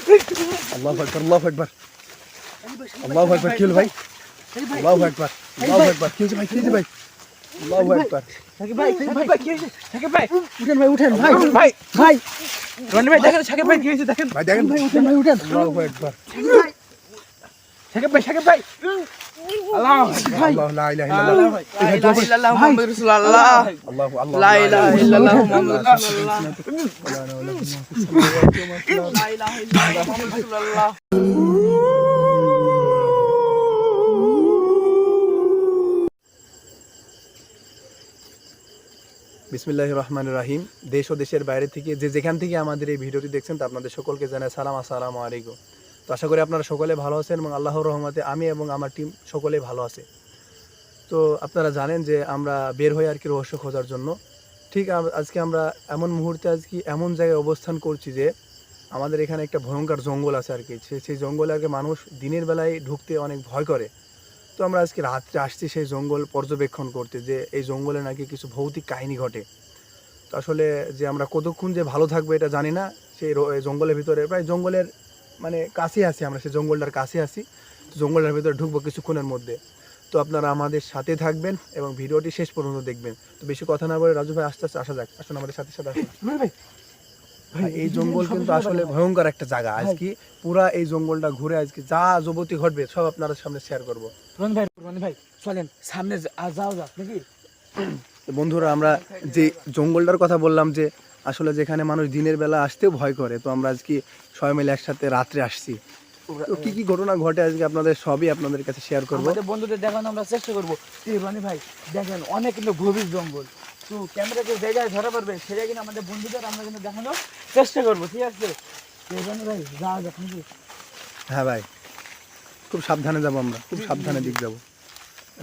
আল্লাহু আকবার, আল্লাহু আকবার, আল্লাহু আকবার। কি হলো ভাই? আল্লাহু আকবার, আল্লাহু আকবার। কি হয়েছে ভাই? কি হয়েছে ভাই? আল্লাহু আকবার। সাকিব ভাই কি হয়েছে? সাকিব ভাই উঠেন ভাই, উঠেন ভাই, ভাই ভাই রনি ভাই দেখেন সাকিব ভাই কি হয়েছে দেখেন। ভাই দেখেন, ভাই, উঠেন ভাই, উঠেন। আল্লাহু আকবার। সাকিব ভাই আল্লাহ ভাই আল্লাহু লা ইলাহা ইল্লাল্লাহ। লা ইলাহা ইল্লাল্লাহ মুহাম্মাদুর রাসূলুল্লাহ আল্লাহু আল্লাহ লা ইলাহা ইল্লাল্লাহ মুহাম্মাদুর রাসূলুল্লাহ লা ইলাহা ইল্লাল্লাহ মুহাম্মাদুর রাসূলুল্লাহ। বিসমিল্লাহির রহমানির রহিম। দেশ ও দেশের বাইরে থেকে যে যেখান থেকে আমাদের এই ভিডিওটি দেখছেন তা আপনাদের সকলকে জানাই সালাম, আসসালামু আলাইকুম। তো আশা করি আপনারা সকলে ভালো আছেন এবং আল্লাহর রহমতে আমি এবং আমার টিম সকলেই ভালো আছে। তো আপনারা জানেন যে আমরা বের হই আর কি রহস্য খোঁজার জন্য। ঠিক আজকে আমরা এমন মুহূর্তে আজকে এমন জায়গায় অবস্থান করছি যে আমাদের এখানে একটা ভয়ঙ্কর জঙ্গল আছে আর কি। সেই জঙ্গলে আর কি মানুষ দিনের বেলায় ঢুকতে অনেক ভয় করে। তো আমরা আজকে রাত্রে আসছি সেই জঙ্গল পর্যবেক্ষণ করতে, যে এই জঙ্গলে নাকি কিছু ভৌতিক কাহিনী ঘটে। তো আসলে যে আমরা কতক্ষণ যে ভালো থাকবো এটা জানি না। সেই জঙ্গলের ভিতরে প্রায় জঙ্গলের মানে কাছে আছি, আমরা সেই জঙ্গলটার কাছে আছি। জঙ্গলের ভিতরে ঢুকবো কিছুক্ষণের মধ্যে। তো আপনারা আমাদের সাথে থাকবেন এবং ভিডিওটি শেষ পর্যন্ত দেখবেন। তো বেশি কথা না বলে রাজু ভাই আস্তে আস্তে আসা যাক, আসুন আমাদের সাথে সাথে আসুন। ভাই এই জঙ্গল কিন্তু আসলে ভয়ঙ্কর একটা জায়গা। আজকে পুরা এই জঙ্গলটা ঘুরে আজকে যা যুবতী ঘটবে সব আপনাদের সামনে শেয়ার করবো। রনি ভাই চলেন সামনে যাও যাক নাকি। বন্ধুরা, আমরা যে জঙ্গলটার কথা বললাম যে আসলে যেখানে মানুষ দিনের বেলা আসতেও ভয় করে, তো আমরা আজকে সবাই মিলে একসাথে রাত্রে আসছি। তো কি কি ঘটনা ঘটে আজকে আপনাদের সবই আপনাদের কাছে শেয়ার করবো। আমাদের বন্ধুদের দেখানো আমরা চেষ্টা করবো। রনি ভাই দেখেন অনেক কিন্তু গভীর জঙ্গল, তো ক্যামেরাকে যে জায়গায় ধরা পড়বে সেটা কিন্তু আমাদের বন্ধুদের আমরা কিন্তু দেখানোর চেষ্টা করবো, ঠিক আছে? রনি ভাই যাওয়া যাক নাকি। হ্যাঁ ভাই, খুব সাবধানে যাবো, আমরা খুব সাবধানে দিক যাবো।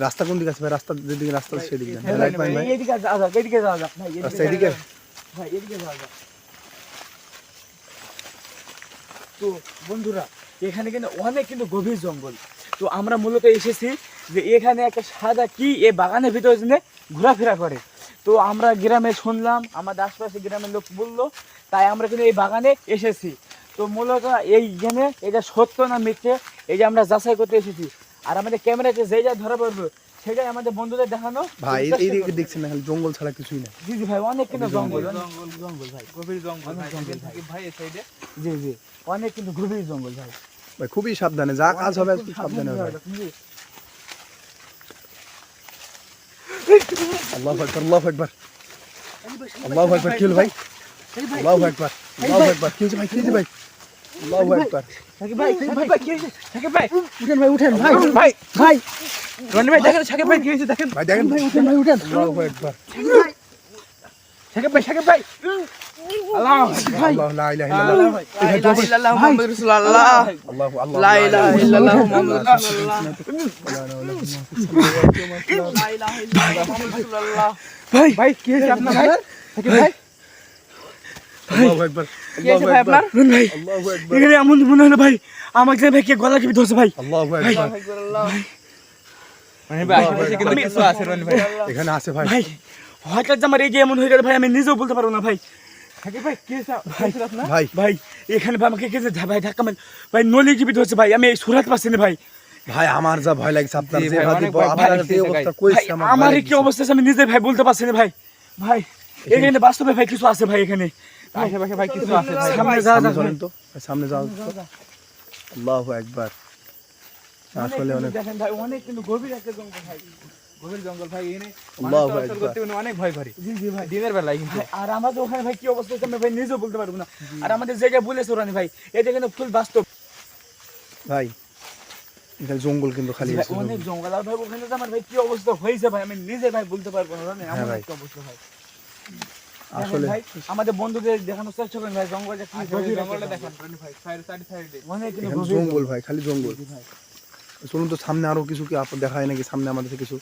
রাস্তা কোন দিকে আছে ভাই? রাস্তা যেদিকে রাস্তা আছে সেদিকে যান। লাইট পাইন ভাই, এইদিকে যাওয়া যাক, এইদিকে যাওয়া যাক ভাই, রাস্তা এদিকে। ভাই এদিকে যাওয়া যাক। তো বন্ধুরা এখানে কিন্তু অনেক কিন্তু গভীর জঙ্গল। তো আমরা মূলত এসেছি যে এখানে একটা সাদা কি এই বাগানের ভিতরে জন্য ঘোরাফেরা করে। তো আমরা গ্রামে শুনলাম, আমাদের আশপাশে গ্রামের লোক বললো, তাই আমরা কিন্তু এই বাগানে এসেছি। তো মূলত এইখানে এটা সত্য না মিথ্যে এই যে আমরা যাচাই করতে এসেছি। আর আমাদের ক্যামেরাতে যে যা ধরা পড়বে সেটাই আমাদের বন্ধুদের দেখানো। ভাই এইদিকে দেখছেন না, খালি জঙ্গল ছাড়া কিছুই না। জি জি ভাই, অনেক কিন্তু জঙ্গল ভাই, গভীর জঙ্গল ভাই সাকিব ভাই এই সাইডে। জি জি অনেক কিন্তু গভীর জঙ্গল ভাই। ভাই খুবই সাবধানে যা কাজ হবে আজকে সাবধানে হবে। আল্লাহু আকবার, আল্লাহু আকবার, আল্লাহু আকবার। কি হলো ভাই? আল্লাহু আকবার, আল্লাহু আকবার। কি হয়েছে ভাই? কি হয়েছে ভাই? আল্লাহু আকবার। সাকিব ভাই কি হয়েছে? সাকিব ভাই উঠেন ভাই, উঠেন ভাই, ভাই ভাই রনি ভাই দেখেন সাকিব ভাই কি হয়েছে দেখেন। ভাই দেখেন, ভাই উঠেন ভাই, উঠেন। আল্লাহু আকবার। সাকিব ভাই আল্লাহ ভাই আল্লাহু লা ইলাহা ইল্লাল্লাহ। লা ইলাহা ইল্লাল্লাহ মুহাম্মাদুর রাসূলুল্লাহ আল্লাহু আল্লাহ লা ইলাহা ইল্লাল্লাহ মুহাম্মাদুর রাসূলুল্লাহ লা ইলাহা ইল্লাল্লাহ মুহাম্মাদুর রাসূলুল্লাহ। ভাই কি হয়েছে আপনার ভাই? সাকিব ভাই আল্লাহু আকবার, কি হয়েছে ভাই আপনার? ভাই আল্লাহু আকবার, এখানে এমন মনে হলো ভাই আমাকে ভাই কে গলা টিপে ধরছে ভাই। আল্লাহু আকবার। রনি ভাই আশেপাশে কিন্তু কিছু আছে রনি ভাই। এখানে আছে ভাই। ভাই হঠাৎ আমার এই যে এমন হয়ে গেল ভাই, আমি নিজেও বলতে পারবো না ভাই। সাকিব ভাই কি হয়েছে আপনার? ভাই ভাই এখানে ভাই আমাকে কে যে ভাই ধাক্কা মার ভাই, নলি টিপে ধরছে ভাই, আমি সুরাত পাচ্ছি না ভাই। ভাই আমার যা ভয় লাগছে আপনার জি যে ভাই, ভাবে অনেক ভয় আপনার লাগছে যে ভাই। অবস্থা ভাই কইছে আমার আমার ভয় কি অবস্থা আছে আমি নিজে ভাই বলতে পারছি না ভাই। ভাই এখানে বাস্তবে ভাই কিছু আছে ভাই, এখানে আশেপাশে ভাই কিছু আছে ভাই। সামনে যাওয়া সামনে যাক চলেন তো, সামনে যাও তো। আল্লাহু আকবার। আসলে অনেক দেখেন ভাই অনেক কিন্তু গভীর একটা জঙ্গল ভাই। গভীর জঙ্গল ভাই এনে আল্লাহু মানুষ চলাচল আকবার। করতে উনি অনেক ভয় করে জি জি ভাই। দিনের বেলায় কিন্তু। ভাই, আর আমাদের ওখানে ভাই কি অবস্থা হচ্ছে আমি ভাই নিজেও বলতে পারবো না। আর আমাদের জায়গায় বলেছে ওরানি ভাই এটা কিন্তু ফুল বাস্তব ভাই এটা জঙ্গল কিন্তু খালি ভাই, আছে। অনেক জঙ্গল। আর ভাই ওখানে যে আমার ভাই কি অবস্থা হয়েছে ভাই আমি নিজে ভাই বলতে পারবো না, জানেন হ্যাঁ এমন ভাই। একটা অবস্থা ভাই। আসলে ভাই আমাদের বন্ধুদের দেখানোর চেষ্টা করেন ভাই জঙ্গলটা কি গভীর জঙ্গলটা একটা দেখেন রনি ভাই সাইডে। অনেক কিন্তু এখানে গভীর জঙ্গল ভাই, খালি জঙ্গল। ভাই। চলুন তো সামনে আরো কিছু কি আপনার দেখায় নাকি, সামনে আমাদের কিছু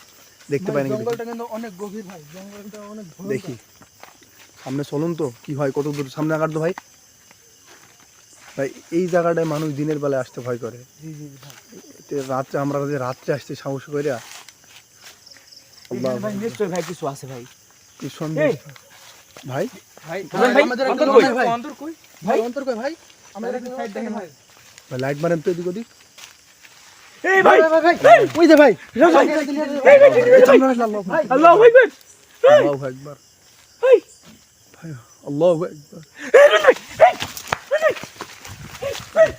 দেখতে পাই নাকি দেখি। জঙ্গলটা কিন্তু অনেক গভীর ভাই, জঙ্গলটা অনেক দেখি সামনে চলুন তো কি হয়, কত দূর সামনে আগার তো ভাই। ভাই এই জায়গাটায় মানুষ দিনের বেলায় আসতে ভয় করে। জি জি ভাই। তো রাত্রে আমরা যে রাত্রে আসছি সাহস করে এখানে ভাই নিশ্চয়ই ভাই কিছু আছে ভাই। কি সন্দেহ এই, ভাই। ভাই ভাই, আমাদের অন্তর একটা কই? ভাই অন্তর কই? ভাই অন্তর কই ভাই? আমাদের একটু সাইড দেখেন ভাই। ভাই লাইট মারেন তো এদিক ওদিক। এই ভাই ওই যে ভাই রাজু ভাই এই ভাই আল্লাহু আকবার আল্লাহু আকবার ভাই ভাই আল্লাহু আকবার এই রাজু ভাই ভাই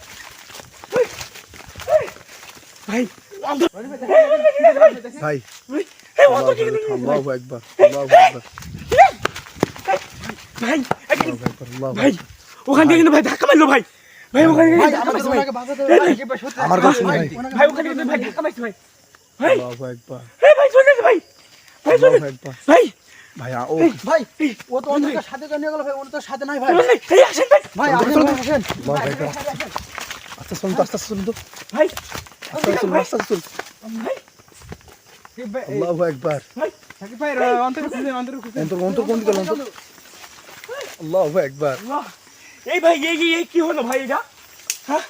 ভাই এই অন্তর কি আল্লাহু আকবার আল্লাহু আকবার ভাই আল্লাহু আকবার আল্লাহু ভাই ওখান থেকে কিন্তু ভাই ধাক্কা মারলো ভাই ভাই ওখানে থেকে ধাক্কা মারছে ভাই আমার কাছে ভাই ভাই ওখানে কিন্তু ভাই ধাক্কা মারছে ভাই ভাই আল্লাহু আকবার এই ভাই চলে ভাই ভাই চলে আল্লাহু আকবার ভাই ভাই ও ভাই ও তো অন্ধকার সাথে তো নিয়ে গেল ভাই, ওর তো সাথে নাই ভাই। এই আসেন ভাই ভাই আসেন ভাই, আসেন। আল্লাহু আকবার আচ্ছা শুনুন তো আস্তে আস্তে শুনুন তো ভাই আস্তে আস্তে শুনুন আস্তে আস্তে শুনুন ভাই আল্লাহু আকবার সাকিব ভাই অন্তর খুঁজেন, অন্তর খুঁজেন। অন্তর অন্তর কোন দিকে অন্তর আল্লাহু আকবার আল্লাহ এই ভাই এই কি হলো ভাই এটা হ্যাঁ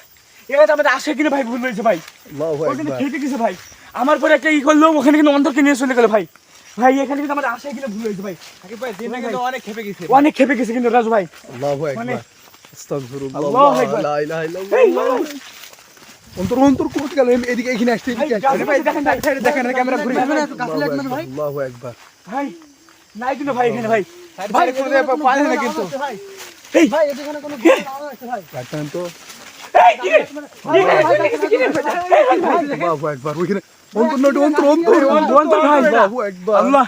এখানে তো আমাদের আসে কিনা ভাই ভুল হয়েছে ভাই আল্লাহু ওখানে আকবার খেতে গেছে ভাই আমার পরে একটা ই করলো ওখানে কিন্তু অন্তরকে নিয়ে চলে গেল ভাই ভাই এখানে কিন্তু আমাদের আসে কিনা ভুল হয়েছে ভাই সাকিব ভাই দিনে কিন্তু অনেক খেপে গেছে। অনেক খেপে গেছে কিন্তু রাজু ভাই আল্লাহু মানে- আকবার আস্তাগফিরুল্লাহ আল্লাহু আকবার। লা ইলাহা এই ইল্লাল্লাহ অন্তর অন্তর কোন দিকে গেল এদিকে এখানে আসছে ভাই এদিকে আসছে ভাই দেখেন ভাই দেখেন ক্যামেরা ঘুরে ভাই, একটু কাছে লাগবে না ভাই। আল্লাহু আকবার ভাই নাই কিন্তু ভাই এখানে ভাই ভাই খুঁজে পারে না কিন্তু। এই ভাই এখানে কোনো ঘুরে না আছে ভাই। রাখতেন তো এই কি রে এখানে চলে গেছে কি রে এই ভাই আল্লাহু আকবার ওইখানে অন্তর নট অন্তর অন্তর অন্তর ভাই আল্লাহু আকবার আল্লাহ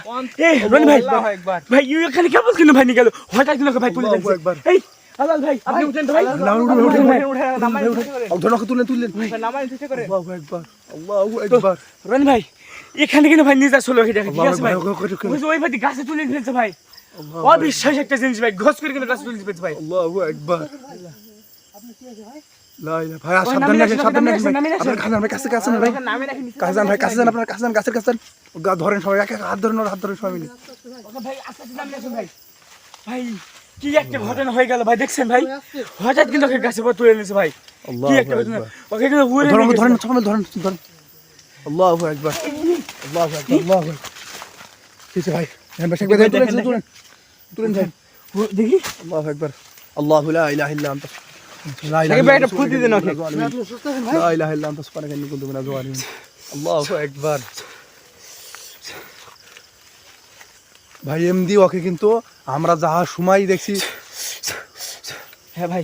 এই রনি ভাই আল্লাহু আকবার। ভাই ইউ এখানে কেমন কিন্তু ভাই নিয়ে গেল হঠাৎ কিন্তু ভাই তুলে আল্লাহু দিয়েছে আকবার। এই আল্লাহ ভাই আপনি উঠেন তো ভাই না উঠে উঠে ভাই, উঠে ধরনকে তুলেন তুললেন নামাই দিতে করে। আল্লাহু আকবার আল্লাহু আকবার রনি ভাই এখানে কিন্তু ভাই নিজে চলে এটা ঠিক আল্লাহু আছে ভাই আকবার ওই যে ওই ভাই গাছে তুলে ফেলছে ভাই অবিশ্বাস একটা জিনিস ভাই ঘস করে কিন্তু গাছে তুলে ফেলছে ভাই আল্লাহু আকবার লা ইলাহা ভাই ওই সাবধান নামিয়ে রাখেন রাখেন, সাবধান নামিয়ে রাখেন রাখেন, আপনার খান আমরা কাছে কাছে না ভাই নামে রাখেন নিচে। কাছে যান ভাই কাছে যান আপনার কাছে যান গাছের কাছে যান গা ধরেন সবাই এক এক হাত ধরেন ওর হাত ধরেন সবাই মিলে ওকে ভাই আস্তে আস্তে নামিয়ে আসুন ভাই ভাই কি একটা ঘটনা হয়ে গেল ভাই দেখছেন ভাই হঠাৎ কিন্তু ওকে গাছে পর তুলে নিয়েছে ভাই কি একটা ঘটনা ওকে কিন্তু উড়ে ধরেন নিয়ে ধরেন গেছে। সবাই ধরেন ধরেন আল্লাহু আকবার আল্লাহু আকবার আল্লাহু আকবার কিছু ভাই হ্যাঁ ভাই তুলেন তুলেন তুলেন তুলেন ভাই দেখি আল্লাহু আকবার আল্লাহু লা ইলাহা ইল্লা আনতা লা সাকিব ভাই একটা ফুল দিয়ে দেন ওকে। লা ইলাহা ইল্লা আনতা সুবহানাকা ইন্নী কুনতু মিনাজ জালিমিন আল্লাহু আকবার ভাই এমডি ওকে কিন্তু আমরা যাহা সময় দেখছি হ্যাঁ ভাই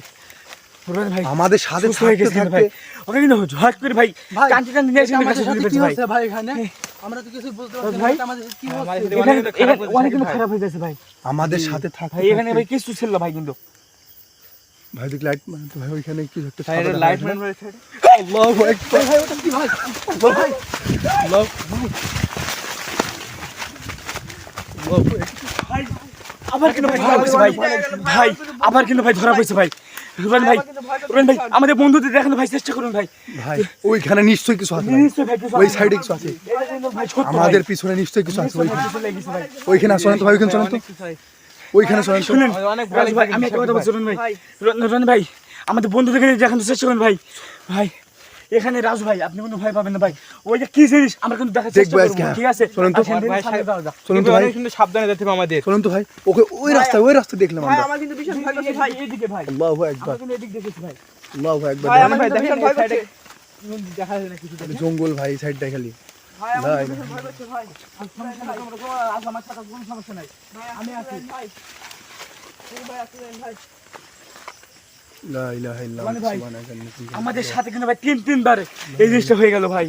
রনি ভাই আমাদের সাথে সুস্থ হয়ে গেছে থাকতে কিন্তু ভাই ওকে কিন্তু ঝট করে ভাই ভাই, কান্তি কান্তি নিয়ে এসে আমাদের গাছে তুলে সাথে কি ফেলছে ভাই হচ্ছে ভাই এখানে? আমরা তো কিছু বুঝতে পারছি না ভাই, এটা আমাদের সাথে কি আমাদের হচ্ছে? এখানে খারাপ হচ্ছে অনেক কিন্তু ভাই। খারাপ হয়ে যাচ্ছে ভাই আমাদের সাথে থাকতে ভাই এখানে ভাই কিছু ছিল না ভাই কিন্তু ভাই দেখ লাইট মানে ভাই ওইখানে কি একটা ভাই, এটা লাইট ম্যান রয়েছে। আল্লাহু আকবার ভাই ওটা কি ভাই? ভাই আল্লাহু আল্লাহু আকবার ভাই আবার কিন্তু ভাই ধরা পড়ছে ভাই ভাই আবার কিন্তু ভাই ধরা পড়ছে ভাই রনি ভাই আমাদের বন্ধুদের দেখান ভাই চেষ্টা করুন ভাই ভাই ওইখানে নিশ্চয়ই কিছু আছে ভাই। নিশ্চয়ই ভাই কিছু ওই আছে। সাইডে কিছু আছে এটা কিন্তু ভাই ছোট্ট আমাদের ভাই। পিছনে নিশ্চয়ই কিছু আছে ওইখানে কিছু লেগেছে ভাই ওইখানে চলেন তো ভাই ওইখানে চলেন তো ওইখানে চলেন তো শুনেন অনেক রাজু ভাই আমি একটা কথা বলছি রনি ভাই রনি ভাই আমাদের বন্ধুদের দেখানোর চেষ্টা করুন ভাই ভাই এখানে রাজু ভাই আপনি কোনো ভয় পাবেন না ভাই ওই যে কি জিনিস আমরা কিন্তু দেখার চেষ্টা দেখবো করব আজকে। ঠিক আছে চলুন তো। আসেন, ভাই, সামনে যাওয়া যাক। চলুন তো কিন্তু ভাই অনেক কিন্তু সাবধানে যেতে হবে আমাদের। চলুন তো ভাই ওকে ওই রাস্তা দেখলাম আমরা আমার কিন্তু ভীষণ ভয় করছে ভাই ভাই। এইদিকে ভাই আল্লাহু আমরা আকবার কিন্তু এদিক দেখেছি ভাই আল্লাহু আকবার ভাই, দেখেন। আমার কিন্তু ভীষণ ভয় করছে। দেখা যায় না কিছু খালি জঙ্গল ভাই সাইডটা খালি ভাই, আমার না, কিন্তু ভীষণ ভয় করছে ভাই। আজ আমার সাথে কোনো সমস্যা নাই আমি আছি ভাই, ভাই, আসলেন ভাই। লা ইলাহা ইল্লা মানে আনতা ভাই, সুবহানাকা ইন্নী কুনতু মিনাজ আমাদের সাথে কিন্তু ভাই তিনবার এই জিনিসটা হয়ে গেল ভাই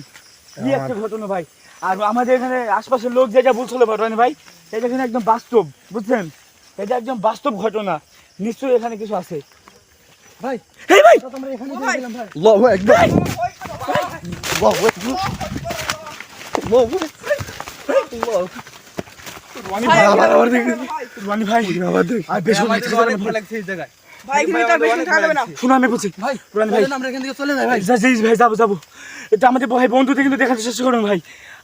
কি একটা ঘটনা ভাই আর আমাদের এখানে আশপাশের লোক যেটা বলছিল ভাই রনি ভাই এটা কিন্তু একদম বাস্তব বুঝছেন এটা একদম বাস্তব ঘটনা নিশ্চয়ই এখানে কিছু আছে ভাই, এই ভাই তো আমরা এখানে দিয়ে দিলাম ভাই। আল্লাহু আকবার আল্লাহু আকবার আল্লাহু আকবার রনি ভাই ভাই আবার দেখি রনি ভাই আবার দেখ আর বেশি আমার কিন্তু অনেক ভয় লাগছে এই জায়গায়। ভাই, এখানে তো আর বেশি থাকা যাবে না। শুনো আমি বলছি ভাই, রনি ভাই চলেন আমরা এখান থেকে চলে যাই ভাই। ভাই যাবো এটা আমাদের ভাই বন্ধুদের কিন্তু দেখার চেষ্টা করুন ভাই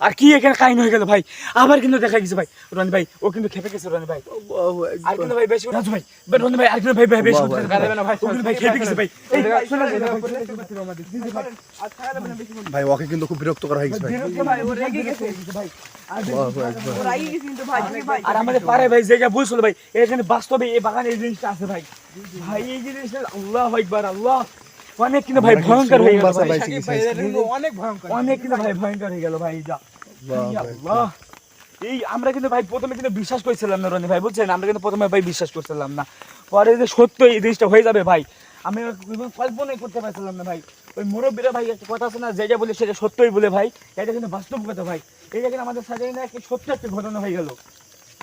আর কি এখানে কাহিনী হয়ে গেল ভাই, আবার কিন্তু দেখা গেছে ভাই রনি ভাই, ও কিন্তু খেপে গেছে রনি ভাই, আল্লাহু আর আকবার। কিন্তু ভাই বেশি রাজু ভাই, রনি ভাই আর কিন্তু ভাই ভাই বেশি আল্লাহু কাঁদবে না ভাই, ও কিন্তু ভাই খেপে গেছে ভাই, এই ভাই শোনা যায় ভাই, ভাই ওকে কিন্তু খুব বিরক্ত করা হয়েছে ভাই। ভাই ও রেগে গেছে ভাই, আল্লাহু আকবার। আর আমাদের পারে ভাই জায়গা বলছিল ভাই, এখানে বাস্তবে এই বাগানে এই জিনিসটা আছে ভাই, ভাই এই জিনিসটা আল্লাহু আকবার, আল্লাহ অনেক কিন্তু ভাই ভয়ঙ্কর হয়ে গেল ভাই, অনেক ভয়ঙ্কর। অনেক কিন্তু ভাই ভয়ঙ্কর হয়ে গেল ভাই, যা আল্লাহ। এই আমরা কিন্তু ভাই প্রথমে কিন্তু বিশ্বাস করছিলাম না রনি ভাই, বুঝছেন, আমরা কিন্তু প্রথমে ভাই বিশ্বাস করছিলাম না, পরে যে সত্য এই জিনিসটা হয়ে যাবে ভাই, আমি কল্পনাই করতে পারছিলাম না ভাই। ওই মুরব্বীরা ভাই একটা কথা আছে না, যেটা বলে সেটা সত্যই বলে ভাই, এটা কিন্তু বাস্তব কথা ভাই, এই জায়গায় আমাদের সাথে না একটা সত্য একটা ঘটনা হয়ে গেল,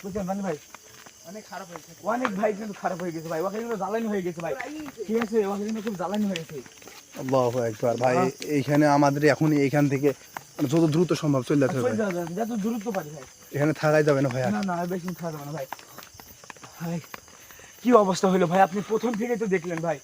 বুঝছেন রনি ভাই, অনেক খারাপ হয়েছে। অনেক ভাই কিন্তু খারাপ হয়ে গেছে ভাই, ওখানে কিন্তু জ্বালানি হয়ে গেছে ভাই, ঠিক আছে, ওখানে কিন্তু খুব জ্বালানি হয়েছে। আল্লাহু আকবার। ভাই এইখানে আমাদের এখন এইখান থেকে মানে যত দ্রুত সম্ভব চলে যেতে হবে ভাই। যত দ্রুত পারি ভাই, এখানে থাকাই যাবে না ভাই আর। না না আর বেশি থাকা যাবে না ভাই। ভাই কি অবস্থা হলো ভাই, আপনি প্রথম থেকে তো দেখলেন ভাই।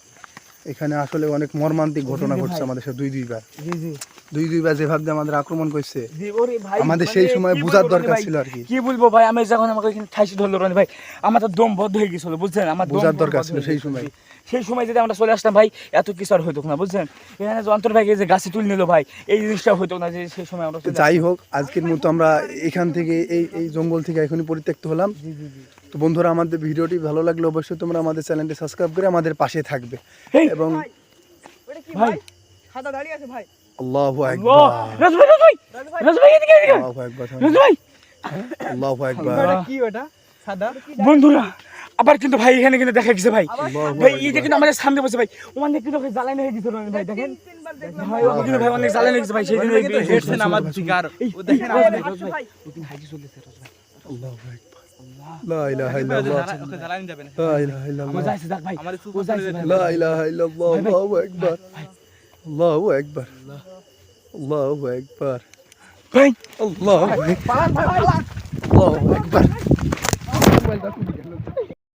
এখানে আসলে অনেক মর্মান্তিক ঘটনা জি, জি ঘটছে ভাই। আমাদের সাথে দুইবার জি জি দুইবার যেভাবে আমাদের আক্রমণ করছে জি, ওরে ভাই আমাদের মানে সেই সময় কি বোঝার বলবো দরকার ভাই, ছিল আর কি। কি বলবো ভাই, আমি যখন আমাকে এখানে ঠাইসি ধরলো রনি ভাই, আমার তো দম বদ্ধ হয়ে গেছিল, বুঝছেন, আমার দম বোঝার পুরো দরকার বদ্ধ ছিল হয়ে সেই গেছিল। সময়। সেই সময় যদি আমরা চলে আসতাম ভাই, এত কিছু আর হইতো না, বুঝছেন, এখানে যন্ত্র ভাই যে গাছে তুলে নিল ভাই, এই জিনিসটা হইতো না যে সেই সময় আমরা তো চলে যাই হোক, আজকের মতো আমরা এখান থেকে এই জঙ্গল থেকে এখনই পরিত্যক্ত হলাম। জি জি জি তো বন্ধুরা, আমাদের ভিডিওটি ভালো লাগলে অবশ্যই তোমরা আমাদের চ্যানেলটি সাবস্ক্রাইব করে আমাদের পাশে থাকবে এই, এবং ওটা কি ভাই ভাই? সাদা দাঁড়িয়ে আছে ভাই। আল্লাহু আল্লাহ, আকবার। রাজু ভাই, রাজু ভাই, রাজু ভাই এদিকে এদিকে, আল্লাহু আকবার। রাজু ভাই। আল্লাহু আকবার। ওটা কি ওটা? সাদা? বন্ধুরা আবার কিন্তু ভাই এখানে কিন্তু দেখা গেছে ভাই, আল্লাহু ভাই এই যে আকবার। কিন্তু আমাদের সামনে বসে ভাই, অনেক কিন্তু ভাই জ্বালানি হয়ে গেছে রনি ভাই, দেখেন তিনবার দেখলাম ভাই, ওকে কিন্তু ভাই অনেক জ্বালানি হয়ে গেছে ভাই, সেই জন্য কিন্তু হেডছেন আমার দিকে আর ও দেখেন ভাই, আমাদের রাজু ভাই, ও কিন্তু হাইজি চলতেছে রাজু ভাই, আল্লাহু আকবার। লা ইলাহা ইল্লাল্লাহ। ওকে জ্বালানি যাবে না। লা ইলাহা ও ইল্লাল্লাহ। যাইছে দেখ ভাই, আমাদের ও যাইছে ভাই, লা ইলাহা ইল্লাল্লাহ। আল্লাহু আকবার। আল্লাহু আকবার। আল্লাহু আকবার। ভাই আল্লাহু আকবার। পালান ভাই পালান। আল্লাহু আকবার।